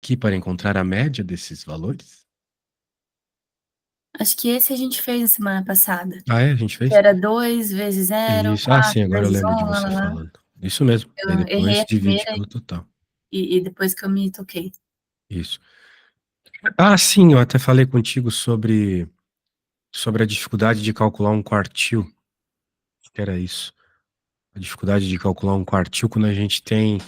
aqui para encontrar a média desses valores? Acho que esse a gente fez na semana passada. Ah, é? A gente Que fez? era 2 vezes zero, Isso. Ah, sim, 4 agora eu vezes lembro de 1, você lá. falando. Isso mesmo. Daí Eu errei depois a divide primeira pelo total. e depois que eu me toquei. Isso. Ah, sim, eu até falei contigo sobre a dificuldade de calcular um quartil. Acho que era isso. A dificuldade de calcular um quartil quando a gente tem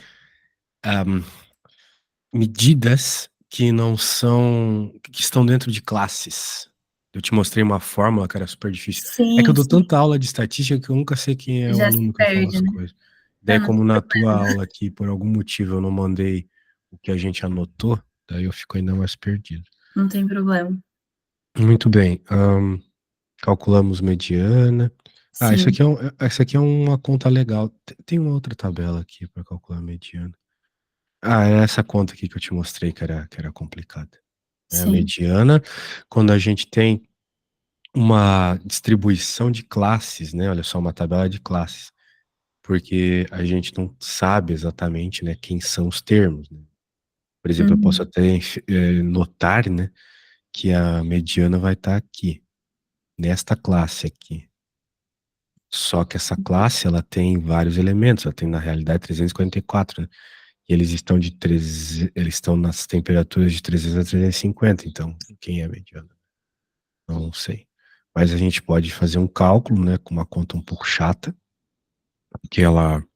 medidas que não são, que estão dentro de classes. Eu te mostrei uma fórmula que era super difícil. É que eu Sim, dou sim. tanta aula de estatística que eu nunca sei quem é o Já se aluno que eu falo perde, as né. coisas. Ah, Daí, não como tem na tua problema. aula aqui, por algum motivo, eu não mandei o que a gente anotou, daí eu fico ainda mais perdido. Não tem problema. Muito bem. Calculamos mediana. Ah, Sim. isso aqui é uma conta legal. Tem uma outra tabela aqui para calcular mediana. Ah, é essa conta aqui que eu te mostrei que era complicada. É a Sim. mediana, quando a gente tem uma distribuição de classes, né? Olha só, uma tabela de classes, porque a gente não sabe exatamente, né, quem são os termos, né? Por exemplo, eu posso Uhum. até notar, né, que a mediana vai estar aqui, nesta classe aqui. Só que essa classe, ela tem vários elementos, ela tem, na realidade, 344, né? E eles estão nas temperaturas de 300 a 350, então quem é a mediana? Não sei. Mas a gente pode fazer um cálculo, né, com uma conta um pouco chata, que ela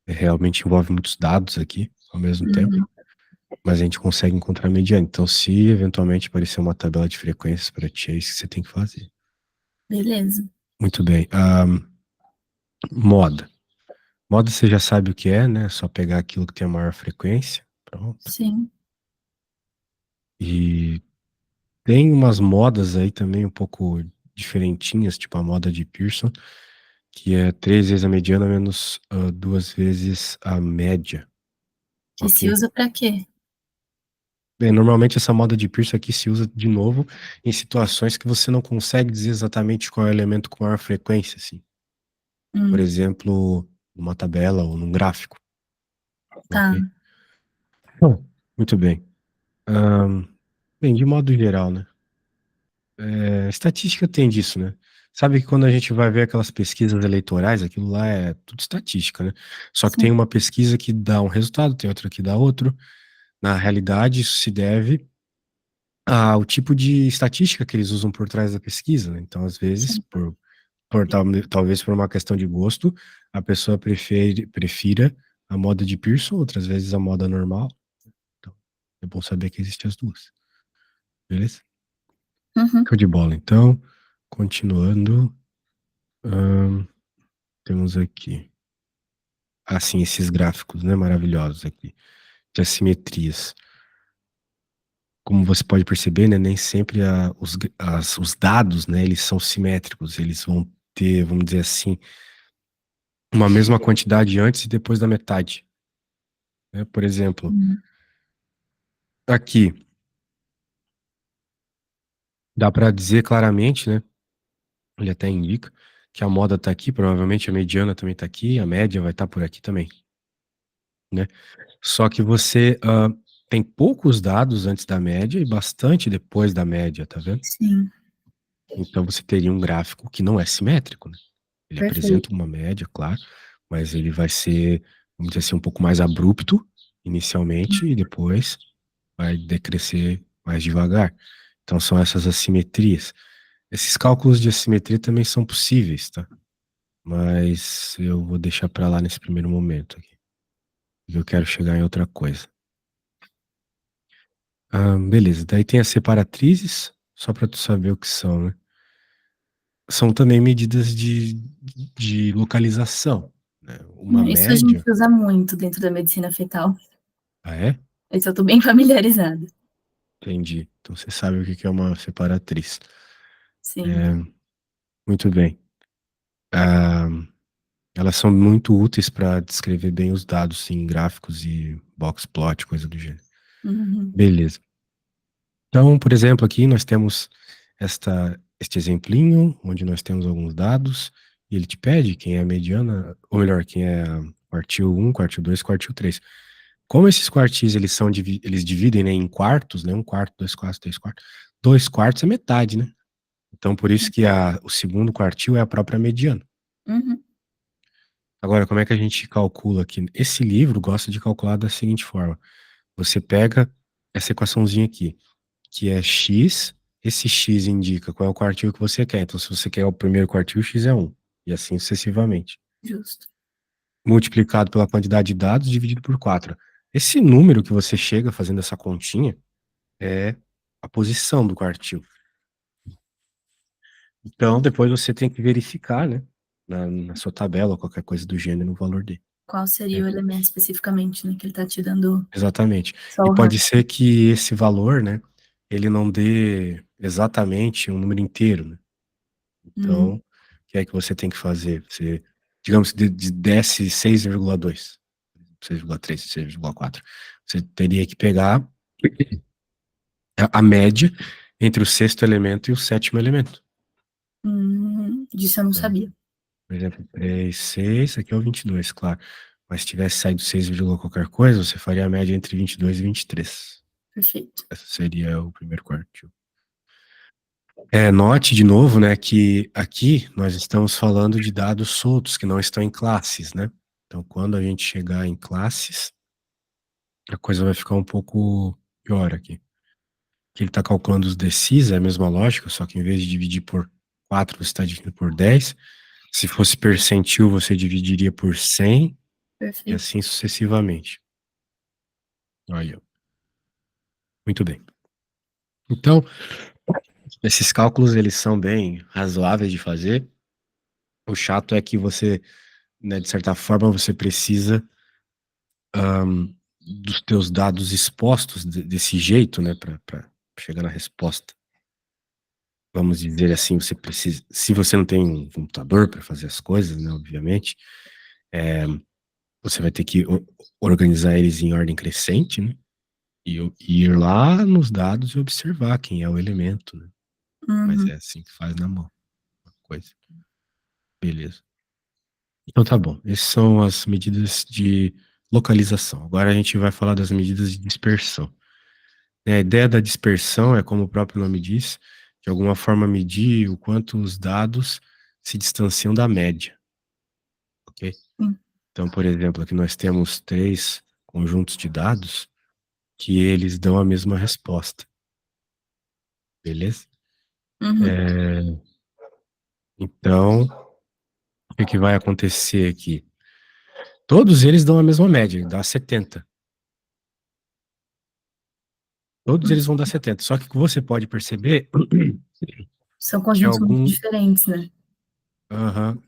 realmente envolve muitos dados aqui ao mesmo tempo, Uhum. mas a gente consegue encontrar a mediana. Então, se eventualmente aparecer uma tabela de frequências para ti, é isso que você tem que fazer. Beleza. Muito bem. Moda. Moda você já sabe o que é, né? É só pegar aquilo que tem a maior frequência. Pronto. Sim. E tem umas modas aí também um pouco diferentinhas, tipo a moda de Pearson, que é 3 vezes a mediana menos 2 vezes a média, Que se ok? usa pra quê? Bem, normalmente essa moda de Pearson aqui se usa de novo em situações que você não consegue dizer exatamente qual é o elemento com maior frequência, assim. Por Hum, exemplo, numa tabela ou num gráfico, tá. ok? Bom, muito bem. Ahn, bem, de modo geral, né? Estatística tem disso, né? Sabe que quando a gente vai ver aquelas pesquisas eleitorais, aquilo lá é tudo estatística, né? Só que tem Sim. uma pesquisa que dá um resultado, tem outra que dá outro. Na realidade, isso se deve ao tipo de estatística que eles usam por trás da pesquisa, né? Então, às vezes, Sim. talvez por uma questão de gosto, a pessoa prefira a moda de Pearson, outras vezes a moda normal. Então, é bom saber que existem as duas, beleza? Uhum. Show de bola. Então, continuando, ahn, temos aqui, assim, esses gráficos, né, maravilhosos aqui, de assimetrias. Como você pode perceber, né, nem sempre os dados, né, eles são simétricos, eles vão ter, vamos dizer assim, uma mesma quantidade antes e depois da metade, né? Por exemplo, Uhum. aqui dá para dizer claramente, né, ele até indica que a moda está aqui, provavelmente a mediana também está aqui, a média vai estar por aqui também, né? Só que você tem poucos dados antes da média e bastante depois da média, tá vendo? Sim. Então você teria um gráfico que não é simétrico, né? Ele Perfeito. apresenta uma média, claro, mas ele vai ser, vamos dizer assim, um pouco mais abrupto inicialmente e depois vai decrescer mais devagar. Então são essas assimetrias. Esses cálculos de assimetria também são possíveis, tá? Mas eu vou deixar para lá nesse primeiro momento aqui. Eu quero chegar em outra coisa. Beleza, daí tem as separatrizes, só para tu saber o que são, né? São também medidas de localização, né? Uma Isso a gente média. usa muito dentro da medicina fetal. Ah, é? Esse eu tô bem familiarizada. Entendi. Então você sabe o que que é uma separatriz. Sim. É, muito bem. Ah, elas são muito úteis para descrever bem os dados em gráficos e box plot, coisa do gênero. Uhum. Beleza. Então, por exemplo, aqui nós temos este exemplinho, onde nós temos alguns dados, e ele te pede quem é a mediana, ou melhor, quem é quartil 1, quartil 2, quartil 3. como esses quartis, eles dividem, né, em quartos, né? Um quarto, dois quartos, três quartos. Dois quartos é metade, né? Então, por isso que o segundo quartil é a própria mediana. Uhum. Agora, como é que a gente calcula aqui? Esse livro gosta de calcular da seguinte forma. Você pega essa equaçãozinha aqui, que é x, esse x indica qual é o quartil que você quer. Então, se você quer o primeiro quartil, x é 1, e assim sucessivamente. Justo. Multiplicado pela quantidade de dados, dividido por 4. Esse número que você chega fazendo essa continha é a posição do quartil. Então, depois você tem que verificar, né, na sua tabela, ou qualquer coisa do gênero, o valor dele. Qual seria É, o elemento especificamente, né, que ele tá te dando exatamente. só E o pode rango? ser que esse valor, né, ele não dê exatamente um número inteiro, né? Então, Uhum. o que é que você tem que fazer? Você, digamos que desse 6,2, 6,3, 6,4. Você teria que pegar a média entre o sexto elemento e o sétimo elemento. Disso eu não Então, sabia. por exemplo, 3, 6, aqui é o 22, claro. Mas se tivesse saído 6, qualquer coisa, você faria a média entre 22 e 23. Perfeito. Esse seria o primeiro quartil. Note de novo, né, que aqui nós estamos falando de dados soltos que não estão em classes, né? Então, quando a gente chegar em classes, a coisa vai ficar um pouco pior aqui. Que ele está calculando os decis, é a mesma lógica, só que em vez de dividir por 4, você está dividindo por 10. Se fosse percentil, você dividiria por 100 e Perfeito. assim sucessivamente. Olha, muito bem. Então, esses cálculos, eles são bem razoáveis de fazer. O chato é que você, né, de certa forma, você precisa dos teus dados expostos desse jeito, né, para chegar na resposta. Vamos dizer assim, você precisa, se você não tem um computador para fazer as coisas, né, obviamente, você vai ter que organizar eles em ordem crescente, né, e ir lá nos dados e observar quem é o elemento, né. Mas Uhum. é assim que faz na mão, a coisa. Beleza. Então tá bom. Essas são as medidas de localização. Agora a gente vai falar das medidas de dispersão. A ideia da dispersão é, como o próprio nome diz, de alguma forma medir o quanto os dados se distanciam da média, ok? Sim. Então, por exemplo, aqui nós temos 3 conjuntos de dados que eles dão a mesma resposta, beleza? Uhum. Então, o que que vai acontecer aqui? Todos eles dão a mesma média, dá 70. Todos eles vão dar 70. Só que o que você pode perceber São que conjuntos muito diferentes, né?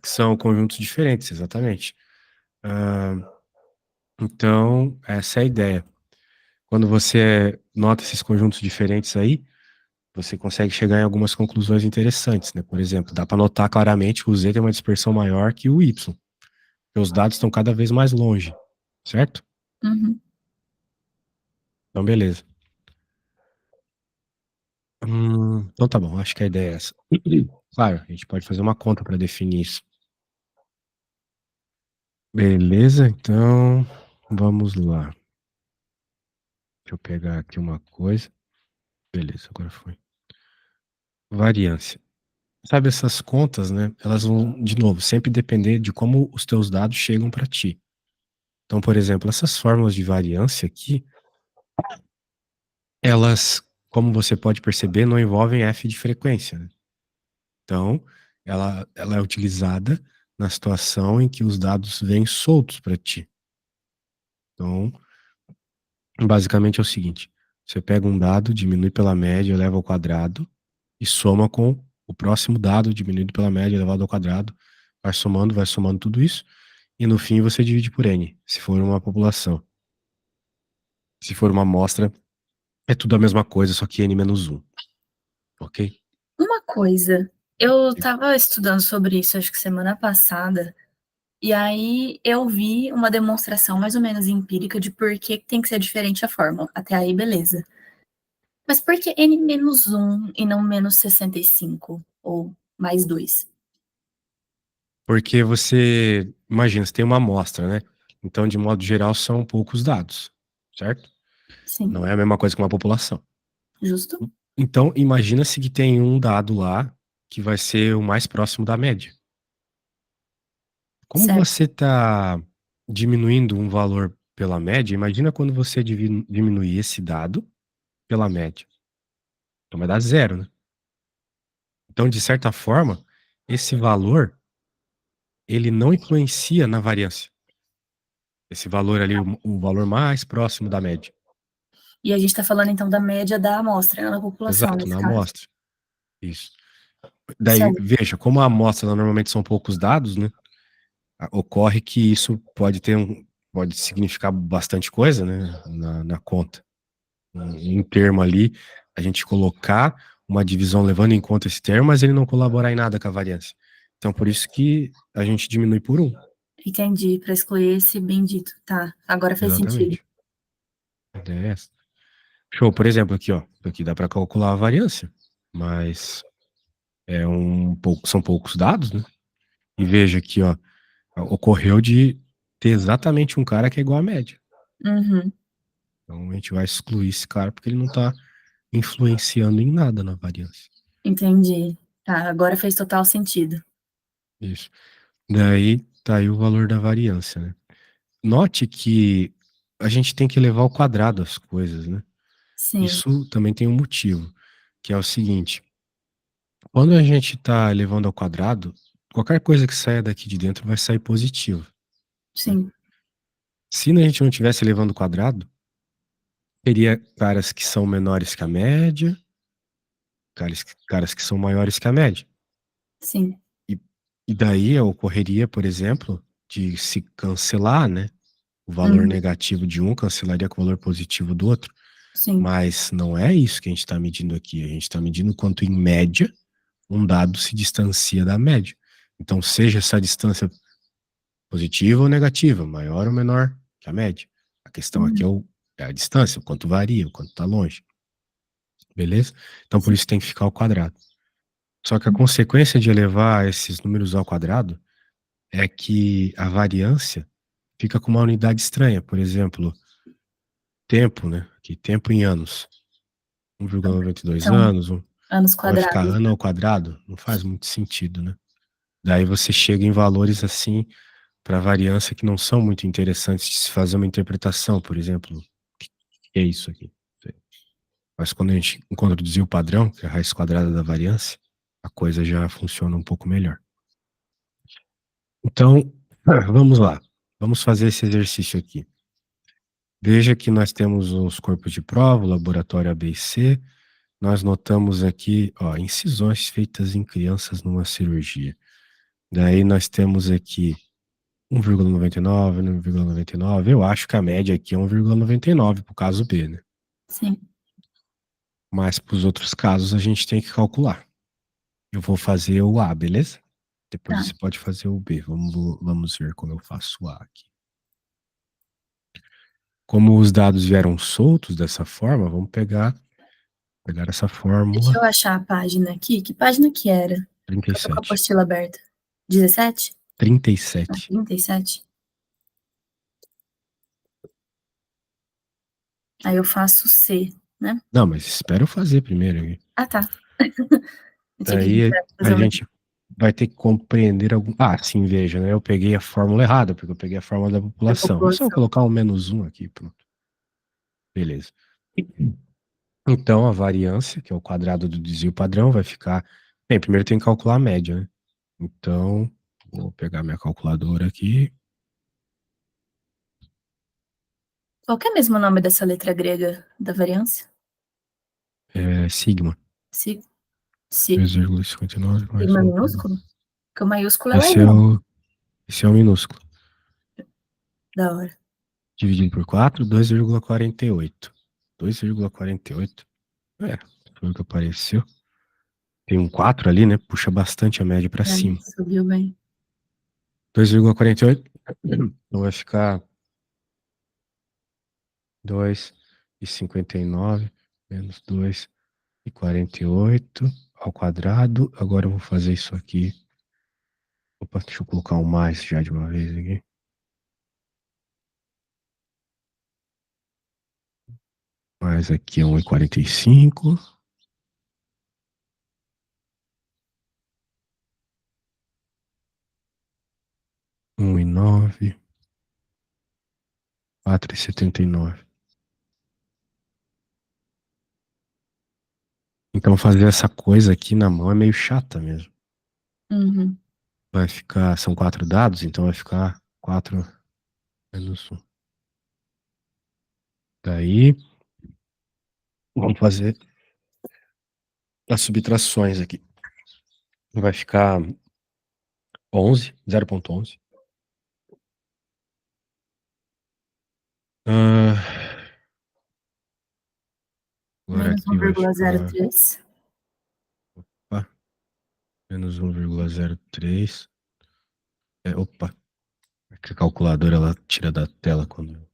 que são conjuntos diferentes, exatamente. Ah, então, essa é a ideia. Quando você nota esses conjuntos diferentes aí, você consegue chegar em algumas conclusões interessantes, né? Por exemplo, dá para notar claramente que o Z tem uma dispersão maior que o Y, porque os dados estão cada vez mais longe, certo? Uhum. Então, beleza. Então tá bom, acho que a ideia é essa. Claro, a gente pode fazer uma conta para definir isso. Beleza, então vamos lá. Deixa eu pegar aqui uma coisa. Beleza, agora foi. Variância. Sabe, essas contas, né? Elas vão, de novo, sempre depender de como os teus dados chegam para ti. Então, por exemplo, essas fórmulas de variância aqui, elas, como você pode perceber, não envolvem f de frequência, né? Então, ela é utilizada na situação em que os dados vêm soltos para ti. Então, basicamente é o seguinte: você pega um dado, diminui pela média, eleva ao quadrado e soma com o próximo dado diminuído pela média elevado ao quadrado, vai somando tudo isso, e no fim você divide por n, se for uma população. Se for uma amostra, é tudo a mesma coisa, só que n menos 1, ok? Uma coisa, eu estava estudando sobre isso, acho que semana passada, e aí eu vi uma demonstração mais ou menos empírica de por que tem que ser diferente a fórmula. Até aí, beleza. Mas por que n menos 1 e não menos 65? Ou mais 2? Porque você, imagina, você tem uma amostra, né? Então, de modo geral, são poucos dados. certo? Sim, Não é a mesma coisa que uma população. justo. Então, imagina-se que tem um dado lá que vai ser o mais próximo da média. Como Certo. você está diminuindo um valor pela média, imagina quando você diminuir esse dado pela média. Então vai dar zero, né? Então, de certa forma, esse valor, ele não influencia na variância. Esse valor ali, o valor mais próximo da média. E a gente está falando então da média da amostra, não da população, Exato, nesse na caso. amostra. Isso. Daí, Certo. veja, como a amostra normalmente são poucos dados, né? Ocorre que isso pode significar bastante coisa, né? Na conta. Um termo ali, a gente colocar uma divisão levando em conta esse termo, mas ele não colaborar em nada com a variância. Então, por isso que a gente diminui por um. Entendi, para excluir esse bendito. Tá, agora fez sentido. Exatamente. A ideia é essa. Show, por exemplo, aqui, ó. Aqui dá para calcular a variância, mas são poucos dados, né? E veja aqui, ó, ocorreu de ter exatamente um cara que é igual à média. Uhum, Então a gente vai excluir esse cara porque ele não está influenciando em nada na variância. entendi. Tá, agora fez total sentido. Isso. Daí tá aí o valor da variância, né? Note que a gente tem que levar ao quadrado as coisas, né? Sim, Isso também tem um motivo, que é o seguinte: quando a gente está levando ao quadrado, qualquer coisa que saia daqui de dentro vai sair positivo, né? sim, Se a gente não tivesse levando ao quadrado, teria caras que são menores que a média, caras que são maiores que a média. sim. E, e daí ocorreria, por exemplo, de se cancelar, né? O valor Uhum, negativo de um cancelaria com o valor positivo do outro. sim. Mas não é isso que a gente está medindo aqui. A gente está medindo quanto, em média, um dado se distancia da média. Então, seja essa distância positiva ou negativa, maior ou menor que a média. A questão aqui Uhum, é a distância, o quanto varia, o quanto está longe. Beleza? Então, por sim. isso tem que ficar ao quadrado. Só que a consequência de elevar esses números ao quadrado é que a variância fica com uma unidade estranha. Por exemplo, tempo, né? Que tempo em anos. 1,92 São anos, anos então vai ficar quadrados, ano né? ao quadrado? Não faz muito sentido, né? Daí você chega em valores assim para variância que não são muito interessantes de se fazer uma interpretação, por exemplo, o que é isso aqui? Mas quando a gente introduzir o padrão, que é a raiz quadrada da variância, a coisa já funciona um pouco melhor. Então, vamos lá. Vamos fazer esse exercício aqui. Veja que nós temos os corpos de prova, o laboratório A, B e C. Nós notamos aqui, ó, incisões feitas em crianças numa cirurgia. Daí nós temos aqui 1,99, 1,99. Eu acho que a média aqui é 1,99 para o caso B, né? Sim. Mas para os outros casos a gente tem que calcular. Eu vou fazer o A, beleza? Depois Tá. você pode fazer o B. Vamos ver como eu faço o A aqui. Como os dados vieram soltos dessa forma, vamos pegar essa Deixa fórmula eu achar a página aqui. Que página que era? Que eu tô com a 37. apostila aberta. 17? Ah, 37. 37. Aí eu faço C, né? Não, mas espera eu fazer primeiro aqui. Ah, tá. Pensei que a gente Daí ia a fazer o mesmo. gente vai ter que compreender algum. Ah, sim, veja, né? Eu peguei a fórmula errada, porque eu peguei a fórmula da Da população. É só população. colocar um menos um aqui, pronto. Beleza. Então, a variância, que é o quadrado do desvio padrão, vai ficar. Bem, primeiro tem que calcular a média, né? Então, vou pegar minha calculadora aqui. Qual que é mesmo o nome dessa letra grega da variância? É sigma. Si, si. 2,59 mais Sigma 1. minúsculo? Porque o maiúsculo é o Esse é 1. o, esse é o minúsculo. Da hora. Dividido por 4, 2,48. 2,48. É, foi o que apareceu. Tem um 4 ali, né? Puxa bastante a média para É, cima. subiu bem. 2,48. Então vai ficar 2,59 menos 2,48 ao quadrado. Agora eu vou fazer isso aqui. Opa, deixa eu colocar um mais já de uma vez aqui. Mais aqui é 1,45. Um e nove. 4,79. Então fazer essa coisa aqui na mão é meio chata mesmo. Uhum. Vai ficar, são 4 dados, então vai ficar 4 - 1. Daí, vamos fazer as subtrações aqui. Vai ficar 11, 0,11. Ah, agora Menos aqui vai ficar 1,03. opa, menos 1,03. Opa, é que a calculadora ela tira da tela quando.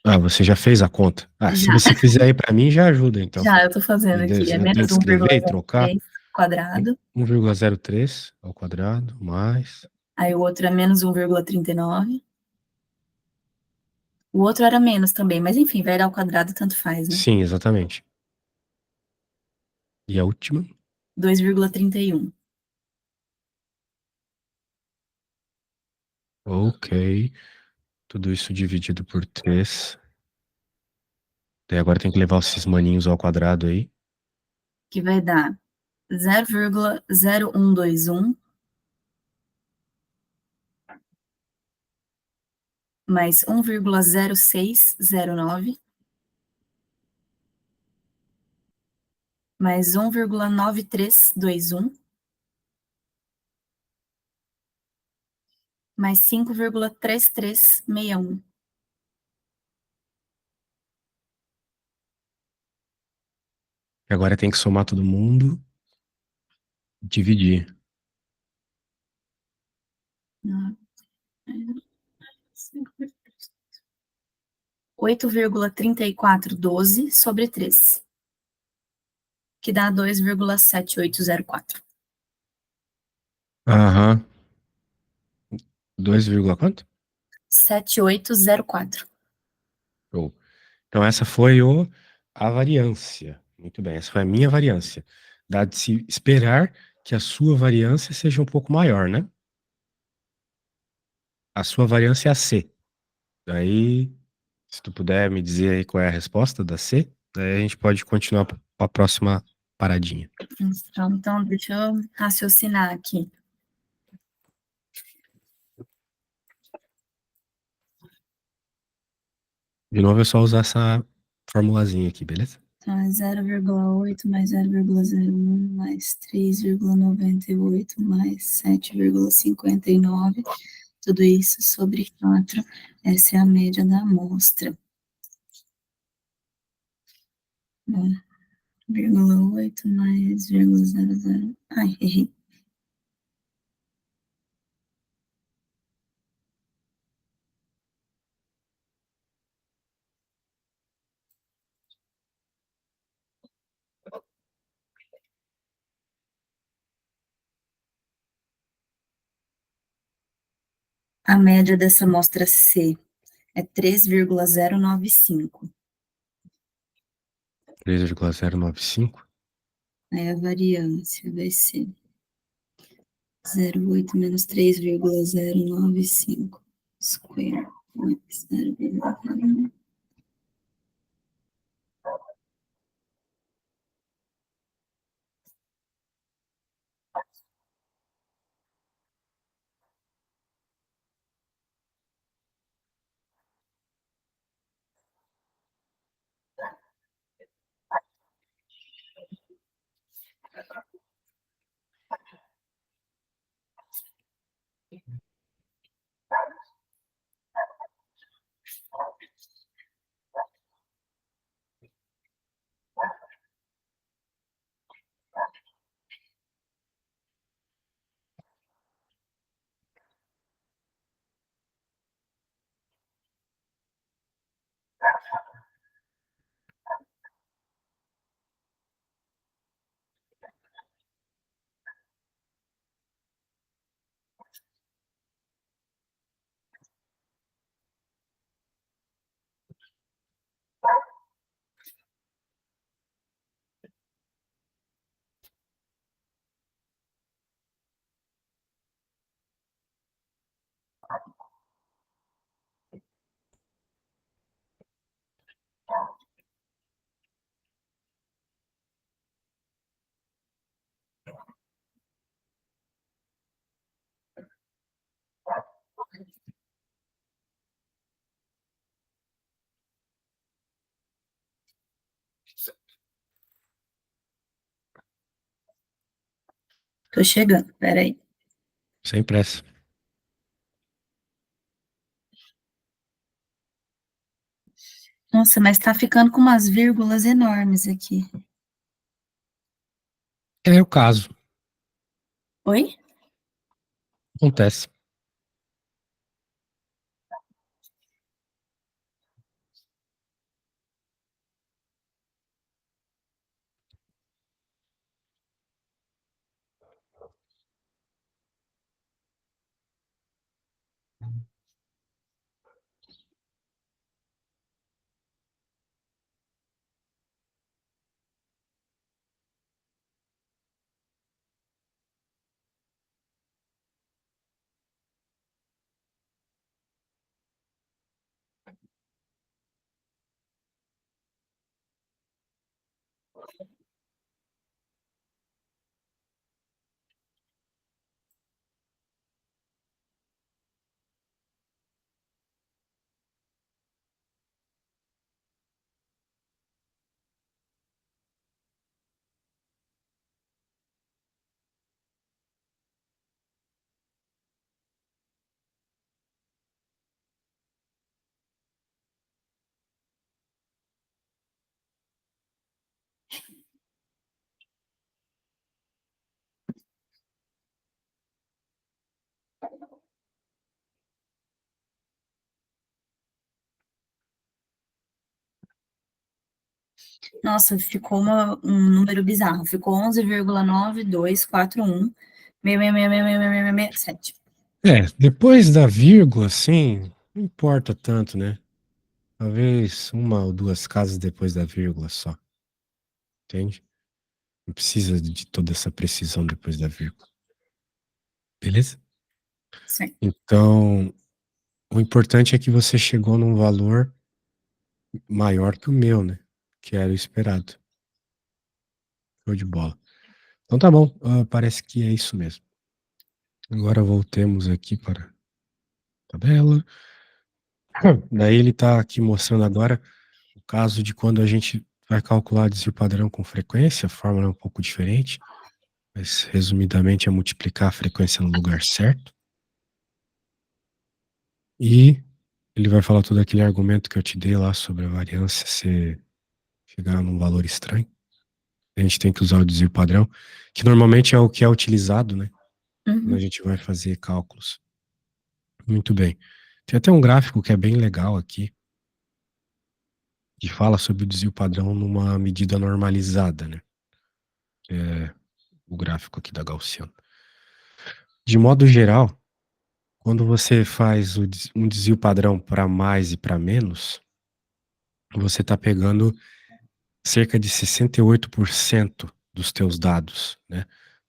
Ah, você já fez a conta? Ah, se Já, você fizer aí pra mim, já ajuda, então. já, eu tô fazendo aqui. É Beleza, eu tenho menos que escrever e trocar 1,03 quadrado. 1,03 ao quadrado, mais. Aí o outro é menos 1,39. O outro era menos também, mas enfim, vai dar ao quadrado, tanto faz, né? Sim, exatamente. E a última? 2,31. Ok. Tudo isso dividido por 3. Daí agora tem que levar esses maninhos ao quadrado aí. Que vai dar 0,0121 mais 1,0609 mais 1,9321 mais 5,3361. E agora tem que somar todo mundo, dividir. 8,3412 sobre 3, que dá 2,7804. Aham. 2, quanto? 7804. Show. Então essa foi a variância. Muito bem, essa foi a minha variância. Dá de se esperar que a sua variância seja um pouco maior, né? A sua variância é a C. Daí, se tu puder me dizer aí qual é a resposta da C, daí a gente pode continuar para a próxima paradinha. Então, deixa eu raciocinar aqui. De novo, é só usar essa formulazinha aqui, beleza? Então, é 0,8 mais 0,01 mais 3,98 mais 7,59. Tudo isso sobre 4. Essa é a média da amostra. 0,8 mais 0,00. Ai, errei. A média dessa amostra C é 3,095. 3,095. Aí a variância vai ser 0,8 menos 3,095 square mais 0,0. Tô chegando, peraí. Sem pressa. Nossa, mas tá ficando com umas vírgulas enormes aqui. É o caso. Oi? Acontece. Nossa, ficou um número bizarro. Ficou 11,9241 6666667. É, depois da vírgula, assim, não importa tanto, né? Talvez uma ou duas casas depois da vírgula só, entende? Não precisa de toda essa precisão depois da vírgula. Beleza? Sim. Então, o importante é que você chegou num valor maior que o meu, né? Que era o esperado. Show de bola. Então tá bom, parece que é isso mesmo. Agora voltemos aqui para a tabela. Daí ele está aqui mostrando agora o caso de quando a gente vai calcular desvio padrão com frequência, a fórmula é um pouco diferente, mas resumidamente é multiplicar a frequência no lugar certo. E ele vai falar todo aquele argumento que eu te dei lá sobre a variância se chegar num valor estranho. A gente tem que usar o desvio padrão, que normalmente é o que é utilizado, né? Quando a Uhum. gente vai fazer cálculos. Muito bem. Tem até um gráfico que é bem legal aqui, que fala sobre o desvio padrão numa medida normalizada, né? Que é o gráfico aqui da Gaussiana. De modo geral, quando você faz um desvio padrão para mais e para menos, você está pegando cerca de 68% dos teus dados, né?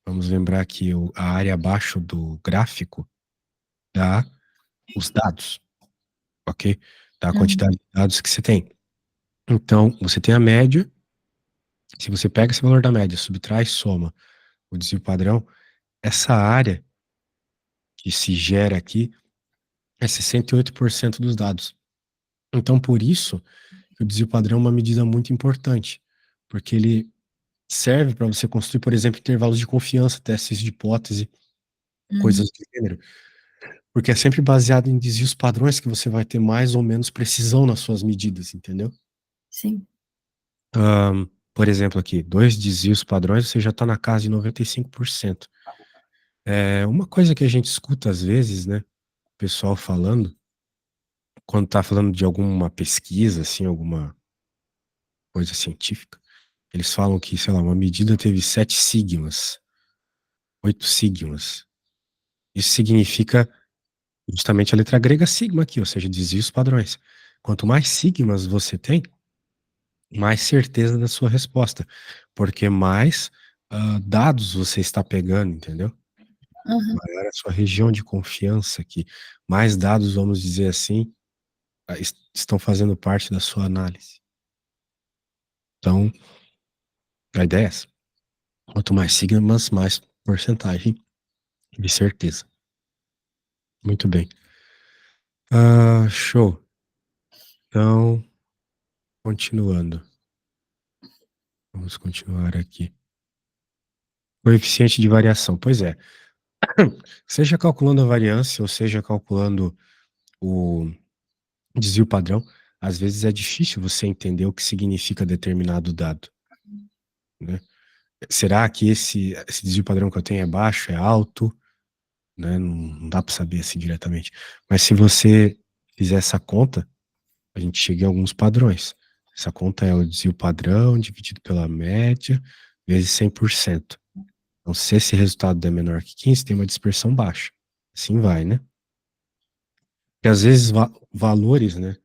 Vamos lembrar que a área abaixo do gráfico dá os dados, ok? Dá a Uhum. quantidade de dados que você tem. Então, você tem a média. Se você pega esse valor da média, subtrai e soma o desvio padrão, essa área que se gera aqui é 68% dos dados. Então, por isso, o desvio padrão é uma medida muito importante, porque ele serve para você construir, por exemplo, intervalos de confiança, testes de hipótese, coisas Uhum. do gênero, porque é sempre baseado em desvios padrões que você vai ter mais ou menos precisão nas suas medidas, entendeu? Sim. Por exemplo, aqui, dois desvios padrões, você já está na casa de 95%. É uma coisa que a gente escuta às vezes, né? O pessoal falando, quando está falando de alguma pesquisa, assim, alguma coisa científica, eles falam que, sei lá, uma medida teve 7 sigmas, 8 sigmas. Isso significa justamente a letra grega sigma aqui, ou seja, desvios padrões. Quanto mais sigmas você tem, mais certeza da sua resposta, porque mais dados você está pegando, entendeu? Uhum. Maior a sua região de confiança aqui, mais dados, vamos dizer assim, estão fazendo parte da sua análise. Então, a ideia é essa. Quanto mais sigmas, mais porcentagem de certeza. Muito bem. Show. Então, continuando. Vamos continuar aqui. Coeficiente de variação. Pois é. Seja calculando a variância ou seja calculando o desvio padrão, às vezes é difícil você entender o que significa determinado dado, né? Será que esse desvio padrão que eu tenho é baixo, é alto, né? Não dá para saber assim diretamente. Mas se você fizer essa conta, a gente chega em alguns padrões. Essa conta é o desvio padrão dividido pela média vezes 100%. Então, se esse resultado é menor que 15, tem uma dispersão baixa. Assim vai, né? E às vezes valores, né,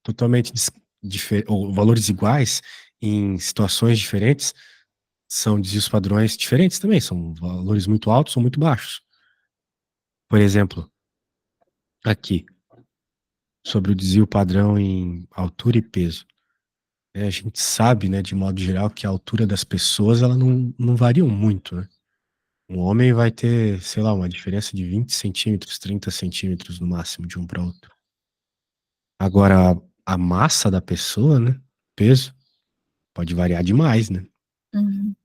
totalmente ou valores iguais em situações diferentes são desvios padrões diferentes também, são valores muito altos ou muito baixos. Por exemplo, aqui, sobre o desvio padrão em altura e peso. A gente sabe, né, de modo geral, que a altura das pessoas ela não variam muito, né? Um homem vai ter, sei lá, uma diferença de 20 centímetros, 30 centímetros no máximo de um para outro. Agora, a massa da pessoa, né? Peso, pode variar demais, né? Uhum.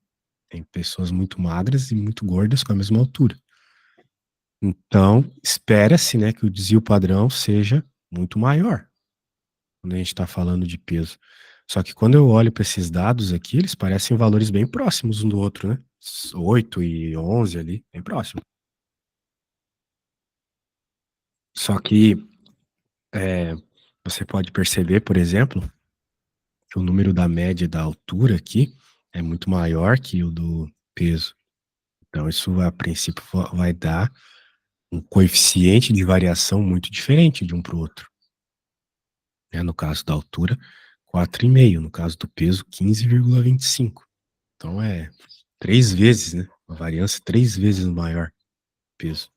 Tem pessoas muito magras e muito gordas com a mesma altura. Então, espera-se, né, que o desvio padrão seja muito maior quando a gente está falando de peso. Só que quando eu olho para esses dados aqui, eles parecem valores bem próximos um do outro, né? 8 e 11 ali, bem próximo. Só que é, você pode perceber, por exemplo, que o número da média da altura aqui é muito maior que o do peso. Então, isso a princípio vai dar um coeficiente de variação muito diferente de um para o outro. No caso da altura, 4,5. No caso do peso, 15,25. Então, é 3 vezes, né? Uma variância 3 vezes maior peso.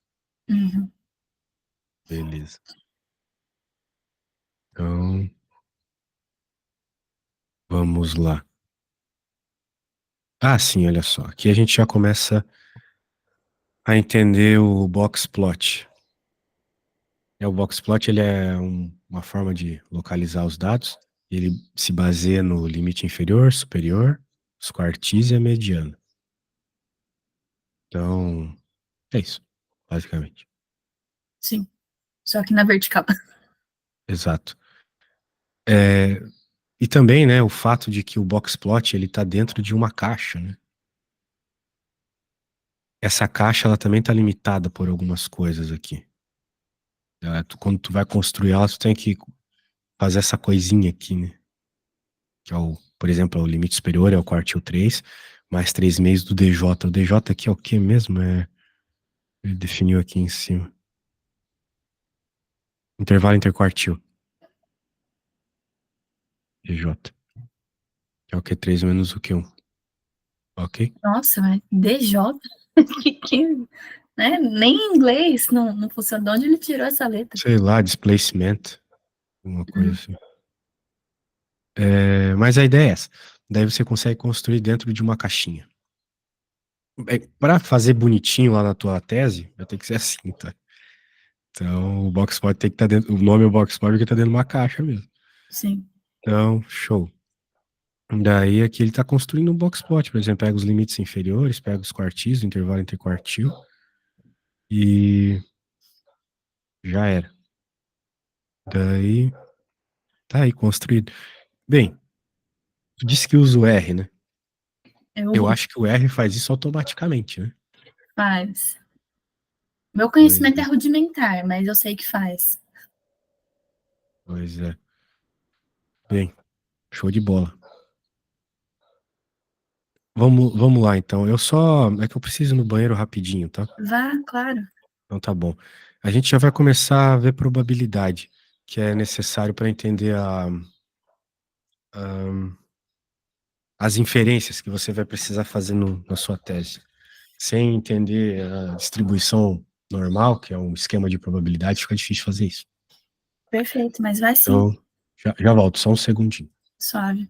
Uhum. Beleza. Então, vamos lá. Ah, sim, olha só. Aqui a gente já começa a entender o box plot. O box plot ele é uma forma de localizar os dados. Ele se baseia no limite inferior, superior, os quartis e a mediana. Então, é isso, basicamente. Sim. Só que na vertical. Exato. É, e também, né, o fato de que o box plot ele está dentro de uma caixa, né? Essa caixa ela também está limitada por algumas coisas aqui. Quando tu vai construir ela, tu tem que fazer essa coisinha aqui, né? Que é o, por exemplo, é o limite superior é o quartil 3, mais 3 meses do DJ. O DJ aqui é o que mesmo? Ele definiu aqui em cima. Intervalo interquartil. DJ. Que é o Q3 menos o Q1. Ok? Nossa, mas DJ? Que, né? Nem em inglês não funciona. De onde ele tirou essa letra? Sei lá, displacement. Uma coisa Hum. assim. Mas a ideia é essa. Daí você consegue construir dentro de uma caixinha. Para fazer bonitinho lá na tua tese, vai ter que ser assim, tá? Então, o box plot tem que estar dentro. O nome é box plot porque tá dentro de uma caixa mesmo. Sim. Então, show. Daí aqui ele está construindo um box plot, por exemplo, pega os limites inferiores, pega os quartis, o intervalo entre quartil e já era. Daí tá aí construído. Bem, tu disse que usa o R, né? Eu Eu acho que o R faz isso automaticamente, né? faz. Meu Pois conhecimento é é, rudimentar, mas eu sei que faz. pois é. Bem, show de bola. Vamos lá então. É que eu preciso ir no banheiro rapidinho, tá? Vá, claro. Então tá bom. A gente já vai começar a ver probabilidade, que é necessário para entender a- as inferências que você vai precisar fazer na sua tese. Sem entender a distribuição normal, que é um esquema de probabilidade, fica difícil fazer isso. Perfeito, mas vai sim. Então, já volto, só um segundinho. Suave.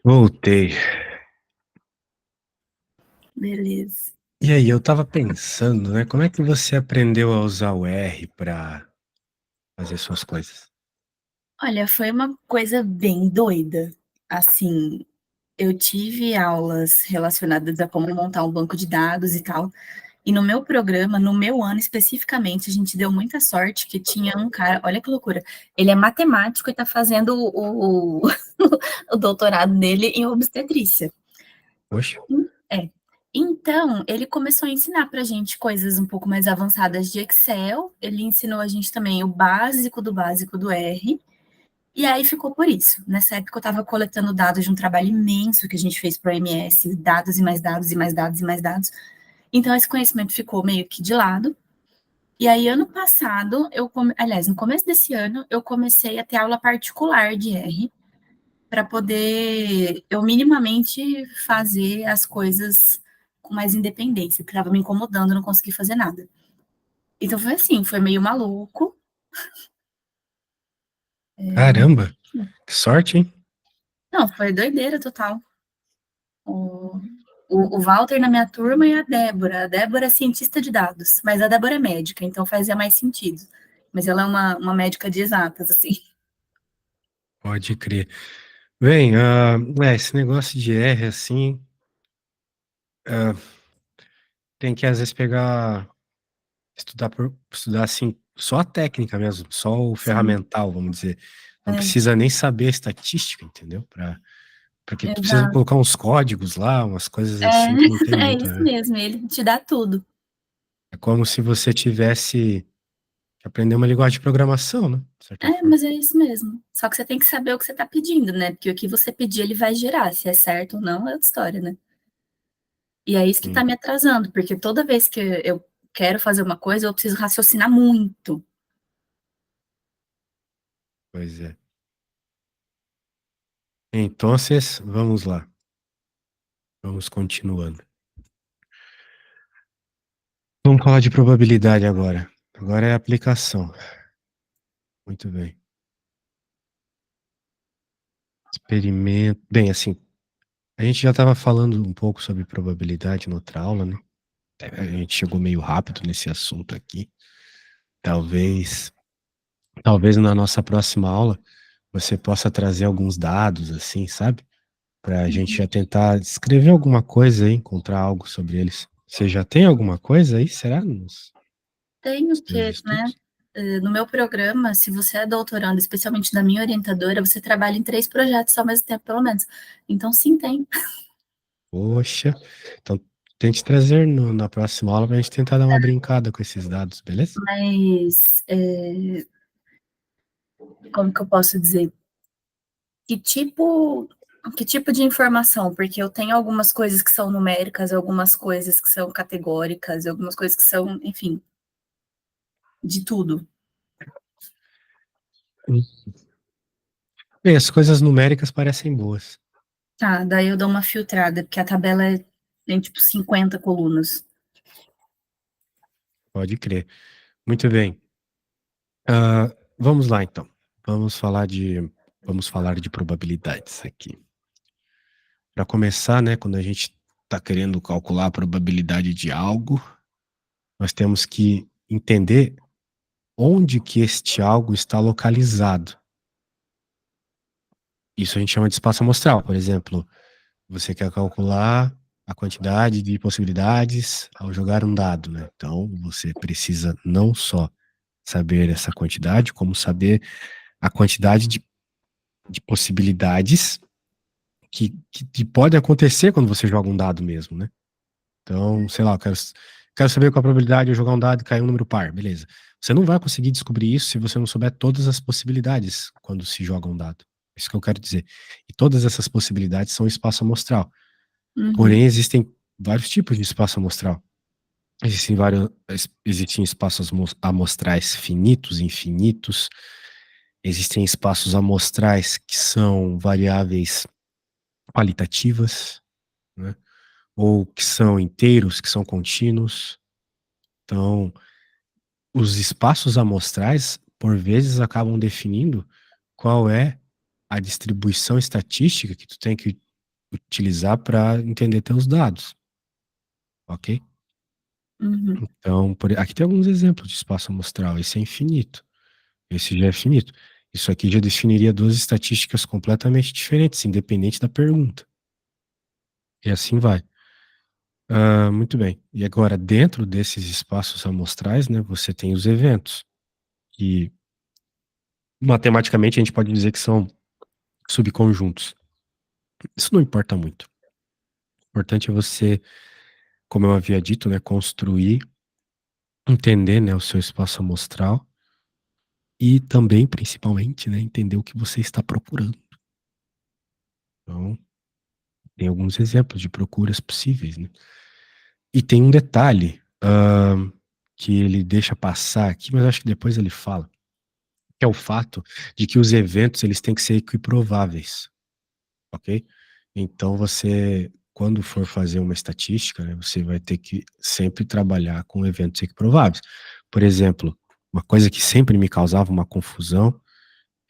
Voltei. Beleza. E aí, eu tava pensando, né? Como é que você aprendeu a usar o R para fazer suas coisas? Olha, foi uma coisa bem doida. Assim, eu tive aulas relacionadas a como montar um banco de dados e tal. E no meu programa, no meu ano especificamente, a gente deu muita sorte que tinha um cara, olha que loucura, ele é matemático e está fazendo o doutorado dele em obstetrícia. Poxa, É. Então, ele começou a ensinar para a gente coisas um pouco mais avançadas de Excel, ele ensinou a gente também o básico do R, e aí ficou por isso. Nessa época eu estava coletando dados de um trabalho imenso que a gente fez para o OMS, dados e mais dados e mais dados e mais dados. Então, esse conhecimento ficou meio que de lado. E aí, ano passado, aliás, no começo desse ano, eu comecei a ter aula particular de R para poder eu minimamente fazer as coisas com mais independência, porque estava me incomodando, não consegui fazer nada. Então foi assim, foi meio maluco. caramba, que sorte, hein? Não, foi doideira total. O, o Walter na minha turma e a Débora. A Débora é cientista de dados, mas a Débora é médica, então fazia mais sentido. Mas ela é uma médica de exatas, assim. Pode crer. Bem, esse negócio de R, assim, ah, tem que às vezes pegar, estudar assim, só a técnica mesmo, só o Sim, ferramental, vamos dizer. Não é, precisa nem saber a estatística, entendeu? Porque tu precisa exato. colocar uns códigos lá, umas coisas É, assim que não tem é muito, isso né? mesmo, ele te dá tudo. É como se você tivesse que aprender uma linguagem de programação, né? De certa É, forma. mas é isso mesmo. Só que você tem que saber o que você está pedindo, né? Porque o que você pedir, ele vai gerar. Se é certo ou não, é outra história, né? E é isso que está Sim, me atrasando, porque toda vez que eu quero fazer uma coisa, eu preciso raciocinar muito. pois é. Então, vamos lá. Vamos continuando. Vamos falar de probabilidade agora. Agora é aplicação. Muito bem. Experimento. Bem, assim, a gente já estava falando um pouco sobre probabilidade na outra aula, né? A gente chegou meio rápido nesse assunto aqui. Talvez, talvez na nossa próxima aula você possa trazer alguns dados, assim, sabe? Para a gente já tentar escrever alguma coisa aí, encontrar algo sobre eles. Você já tem alguma coisa aí, será? Nos Tenho teus que, né? estudos? No meu programa, se você é doutorando, especialmente da minha orientadora, você trabalha em 3 projetos ao mesmo tempo, pelo menos. Então, sim, tem. Poxa, então tente trazer na próxima aula para a gente tentar dar uma brincada com esses dados, beleza? Mas, como que eu posso dizer? Que tipo, que tipo de informação? Porque eu tenho algumas coisas que são numéricas, algumas coisas que são categóricas, algumas coisas que são, enfim, de tudo. Bem, as coisas numéricas parecem boas, Tá, daí eu dou uma filtrada, porque a tabela tem tipo 50 colunas. pode crer. Muito bem. Vamos lá então. Vamos falar de probabilidades aqui. Para começar, né, quando a gente está querendo calcular a probabilidade de algo, nós temos que entender onde que este algo está localizado. Isso a gente chama de espaço amostral. Por exemplo, você quer calcular a quantidade de possibilidades ao jogar um dado, né? Então, você precisa não só saber essa quantidade, como saber a quantidade de possibilidades que pode acontecer quando você joga um dado mesmo, né? Então, sei lá, eu quero saber qual a probabilidade de eu jogar um dado e cair um número par, beleza. Você não vai conseguir descobrir isso se você não souber todas as possibilidades quando se joga um dado. É isso que eu quero dizer. E todas essas possibilidades são espaço amostral. Uhum, Porém, existem vários tipos de espaço amostral. Existem espaços amostrais finitos, infinitos. Existem espaços amostrais que são variáveis qualitativas, né? Ou que são inteiros, que são contínuos. Então, os espaços amostrais, por vezes, acabam definindo qual é a distribuição estatística que tu tem que utilizar para entender teus dados, ok? Uhum. Então, aqui tem alguns exemplos de espaço amostral. Esse é infinito. Esse já é finito. Isso aqui já definiria duas estatísticas completamente diferentes, independente da pergunta. E assim vai. Muito bem. E agora, dentro desses espaços amostrais, né, você tem os eventos, que matematicamente a gente pode dizer que são subconjuntos. Isso não importa muito. O importante é você, como eu havia dito, né, construir, entender, né, o seu espaço amostral e também, principalmente, né, entender o que você está procurando. Então, tem alguns exemplos de procuras possíveis, né? E tem um detalhe, que ele deixa passar aqui, mas acho que depois ele fala, que é o fato de que os eventos eles têm que ser equiprováveis, ok? Então você, quando for fazer uma estatística, né, você vai ter que sempre trabalhar com eventos equiprováveis. Por exemplo, uma coisa que sempre me causava uma confusão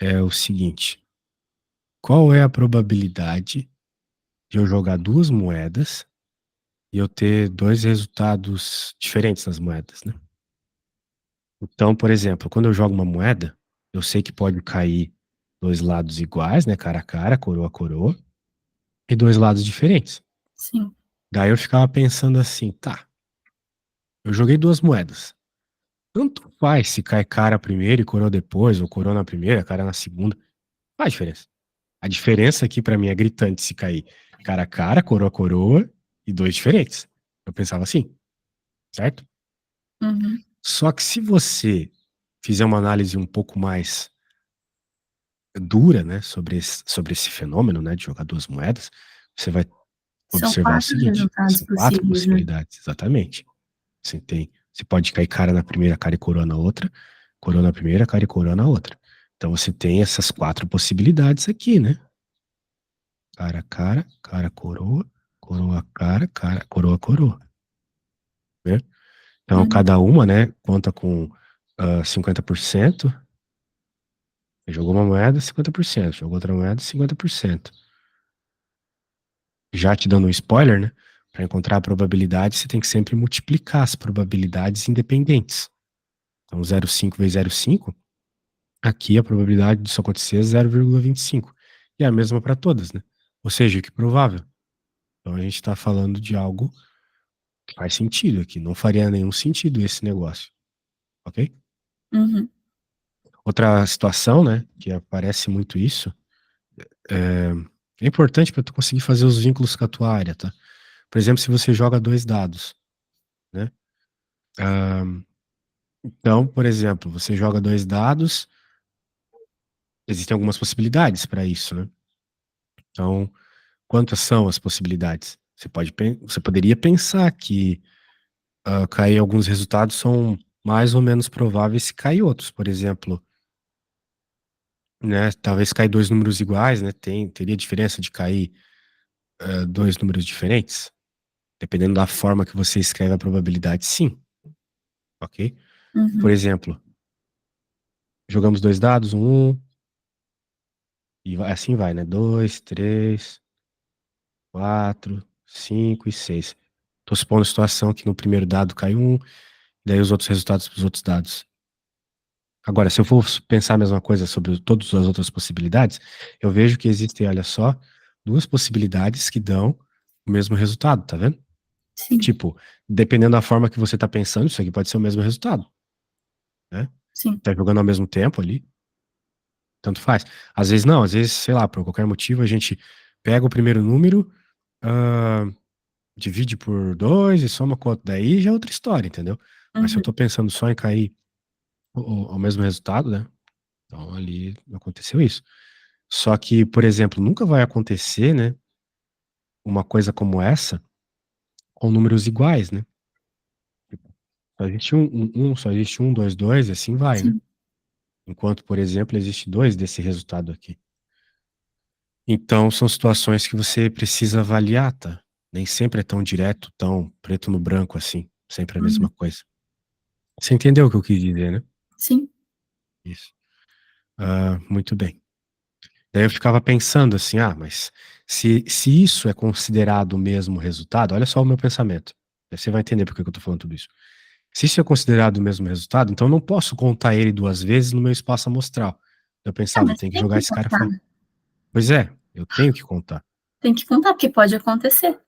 é o seguinte: qual é a probabilidade de eu jogar duas moedas e eu ter dois resultados diferentes nas moedas, né? Então, por exemplo, quando eu jogo uma moeda, eu sei que pode cair dois lados iguais, né, cara a cara, coroa a coroa, e dois lados diferentes. Sim. Daí eu ficava pensando assim, tá, eu joguei duas moedas. Tanto faz se cai cara primeiro e coroa depois, ou coroa na primeira, cara na segunda. Faz diferença. A diferença aqui pra mim é gritante se cair cara a cara, coroa a coroa e dois diferentes. Eu pensava assim, certo? Uhum. Só que se você fizer uma análise um pouco mais dura, né, sobre esse fenômeno, né, de jogar duas moedas, você vai São observar o quatro seguinte: resultados são quatro possíveis, né? possibilidades, exatamente. Você pode cair cara na primeira, cara e coroa na primeira, cara e coroa na outra. Então você tem essas quatro possibilidades aqui, né? Cara, cara, cara, coroa, coroa, cara, coroa, coroa, né? Então Uhum. cada uma, né, conta com 50%. Jogou uma moeda, 50%. Jogou outra moeda, 50%. Já te dando um spoiler, né? Para encontrar a probabilidade, você tem que sempre multiplicar as probabilidades independentes. Então, 0,5 vezes 0,5, aqui a probabilidade disso acontecer é 0,25. E é a mesma para todas, né? Ou seja, que provável. Então, a gente está falando de algo que faz sentido aqui. Não faria nenhum sentido esse negócio. Ok? Uhum. Outra situação, né? Que aparece muito isso. É importante para tu conseguir fazer os vínculos com a tua área, tá? Por exemplo, se você joga dois dados, né? Ah, então, por exemplo, você joga dois dados, existem algumas possibilidades para isso, né? Então, quantas são as possibilidades? Você poderia pensar que cair alguns resultados são mais ou menos prováveis se cair outros. Por exemplo, né? Talvez cair dois números iguais, né? Teria diferença de cair dois números diferentes? Dependendo da forma que você escreve a probabilidade, sim. Ok? Por Uhum. exemplo, jogamos dois dados, e assim vai, né? Dois, três, quatro, cinco e seis. Tô supondo a situação que no primeiro dado cai um, daí os outros resultados para os outros dados. Agora, se eu for pensar a mesma coisa sobre todas as outras possibilidades, eu vejo que existem, olha só, duas possibilidades que dão o mesmo resultado, tá vendo? Sim. Tipo, dependendo da forma que você tá pensando, isso aqui pode ser o mesmo resultado, né? Sim. Tá jogando ao mesmo tempo ali, tanto faz. Às vezes não, às vezes, sei lá, por qualquer motivo, a gente pega o primeiro número, ah, divide por dois e soma quanto, daí já é outra história, entendeu? Mas se eu Uhum. tô pensando só em cair o mesmo resultado, né? Então ali aconteceu isso. Só que, por exemplo, nunca vai acontecer, né, uma coisa como essa com números iguais, né? Só existe só existe um, dois, dois, e assim vai, né? Sim. Enquanto, por exemplo, existe dois desse resultado aqui. Então, são situações que você precisa avaliar, tá? Nem sempre é tão direto, tão preto no branco assim. Sempre a mesma Uhum. coisa. Você entendeu o que eu quis dizer, né? Sim. Isso. Muito bem. Daí eu ficava pensando assim, mas se isso é considerado o mesmo resultado, olha só o meu pensamento. Aí você vai entender por que que eu tô falando tudo isso. Se isso é considerado o mesmo resultado, então eu não posso contar ele duas vezes no meu espaço amostral. Eu Ah, pensava, eu mas tenho que tem jogar que esse cara contar. fora. Pois é, eu tenho que contar. Tem que contar, porque pode acontecer.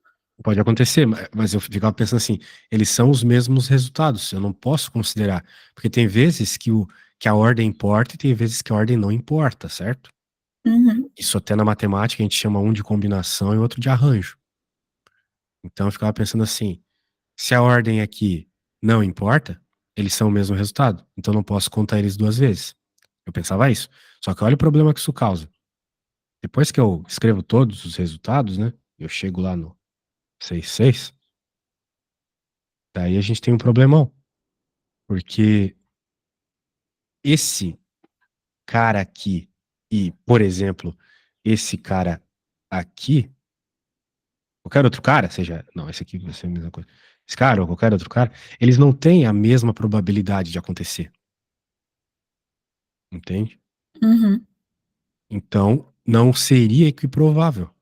Pode acontecer, mas eu ficava pensando assim, eles são os mesmos resultados, eu não posso considerar, porque tem vezes que a ordem importa e tem vezes que a ordem não importa, certo? Uhum, Isso até na matemática a gente chama um de combinação e outro de arranjo. Então eu ficava pensando assim, se a ordem aqui não importa, eles são o mesmo resultado, então eu não posso contar eles duas vezes. Eu pensava isso. Só que olha o problema que isso causa. Depois que eu escrevo todos os resultados, né? Eu chego lá no 66, daí a gente tem um problemão. Porque esse cara aqui e, por exemplo, esse cara aqui, qualquer outro cara, seja, não, esse aqui vai ser a mesma coisa. Esse cara ou qualquer outro cara, eles não têm a mesma probabilidade de acontecer, entende? uhum, Então, não seria equiprovável.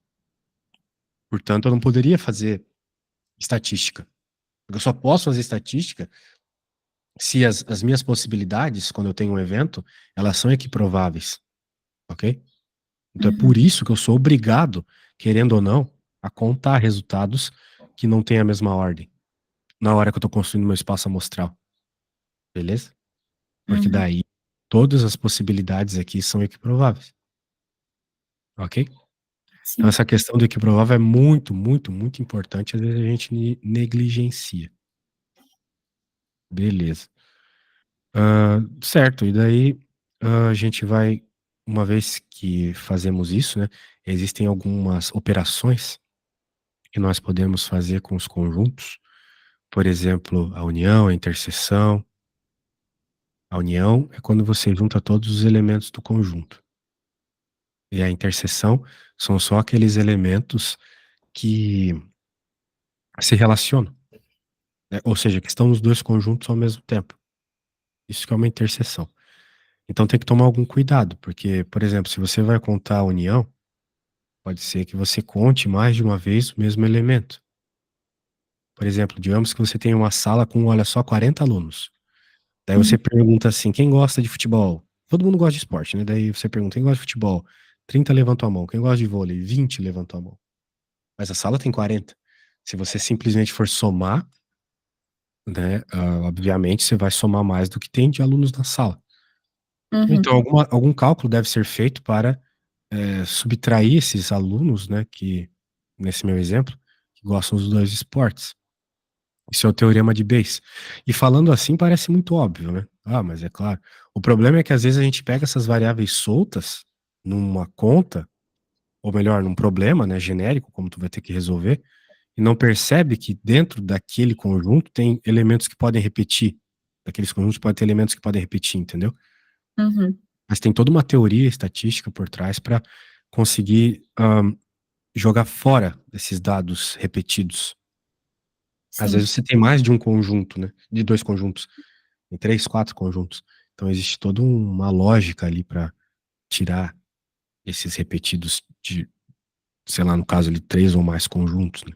Portanto, eu não poderia fazer estatística. Eu só posso fazer estatística se as minhas possibilidades, quando eu tenho um evento, elas são equiprováveis, ok? Então é por uhum, isso que eu sou obrigado, querendo ou não, a contar resultados que não têm a mesma ordem na hora que eu estou construindo meu espaço amostral, beleza? Porque uhum. daí todas as possibilidades aqui são equiprováveis, ok? Então Sim. essa questão do equiprovável é muito, muito, muito importante, às vezes a gente negligencia. Beleza. Certo, e daí a gente vai, uma vez que fazemos isso, né, existem algumas operações que nós podemos fazer com os conjuntos. Por exemplo, a união, a interseção. A união é quando você junta todos os elementos do conjunto. E a interseção são só aqueles elementos que se relacionam, né? Ou seja, que estão nos dois conjuntos ao mesmo tempo. Isso que é uma interseção. Então tem que tomar algum cuidado, porque, por exemplo, se você vai contar a união, pode ser que você conte mais de uma vez o mesmo elemento. Por exemplo, digamos que você tem uma sala com, olha só, 40 alunos. Daí você Uhum, pergunta assim: quem gosta de futebol? Todo mundo gosta de esporte, né? Daí você pergunta: quem gosta de futebol? 30 levantou a mão. Quem gosta de vôlei? 20 levantou a mão. Mas a sala tem 40. Se você simplesmente for somar, né? Obviamente você vai somar mais do que tem de alunos na sala. uhum, Então, algum cálculo deve ser feito para subtrair esses alunos, né? Que, nesse meu exemplo, que gostam dos dois esportes. Isso é o teorema de Bayes. E falando assim parece muito óbvio, né? Mas é claro. O problema é que às vezes a gente pega essas variáveis soltas numa conta, ou melhor, num problema, né, genérico, como tu vai ter que resolver, e não percebe que dentro daquele conjunto tem elementos que podem repetir. Daqueles conjuntos pode ter elementos que podem repetir, entendeu? uhum. Mas tem toda uma teoria estatística por trás para conseguir jogar fora desses dados repetidos. Às Sim. vezes você tem mais de um conjunto, né? De dois conjuntos. Em 3, 4 conjuntos. Então existe toda uma lógica ali para tirar esses repetidos de, sei lá, no caso ali, 3 ou mais conjuntos, né?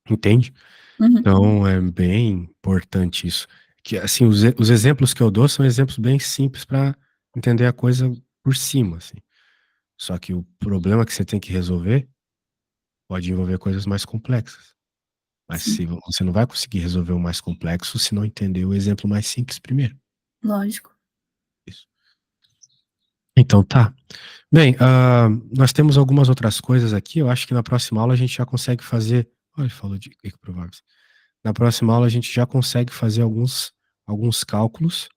Entende? Uhum. Então é bem importante isso. Que assim, os exemplos que eu dou são exemplos bem simples para entender a coisa por cima, assim. Só que o problema que você tem que resolver pode envolver coisas mais complexas. Mas Sim. se você não vai conseguir resolver o mais complexo se não entender o exemplo mais simples primeiro. Lógico. Isso. Então tá. Bem, nós temos algumas outras coisas aqui. Eu acho que na próxima aula a gente já consegue fazer. Olha, ele falou de equiprováveis. Na próxima aula a gente já consegue fazer alguns cálculos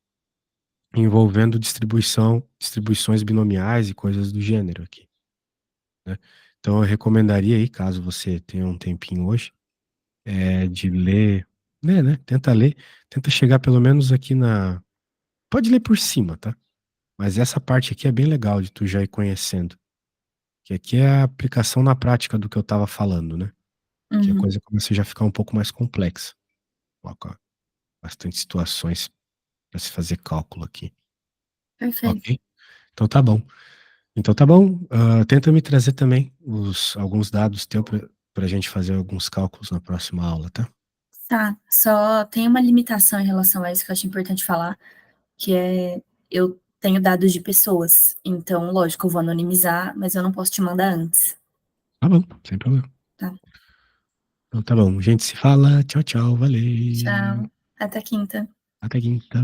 envolvendo distribuições binomiais e coisas do gênero aqui, né? Então eu recomendaria aí, caso você tenha um tempinho hoje, de ler, né? Tenta ler, tenta chegar pelo menos aqui na. Pode ler por cima, tá? Mas essa parte aqui é bem legal de tu já ir conhecendo. Que aqui é a aplicação na prática do que eu estava falando, né? Que a Uhum. coisa começa já a ficar um pouco mais complexa. Coloca bastante situações para se fazer cálculo aqui. Perfeito. Ok? Então tá bom. Então tá bom. Tenta me trazer também alguns dados teus para a gente fazer alguns cálculos na próxima aula, tá? Tá, só tem uma limitação em relação a isso que eu acho importante falar, que é eu tenho dados de pessoas, então, lógico, eu vou anonimizar, mas eu não posso te mandar antes, Tá bom, sem problema. tá? Então tá bom. A gente se fala. Tchau, tchau. Valeu. Tchau, até quinta. Até quinta.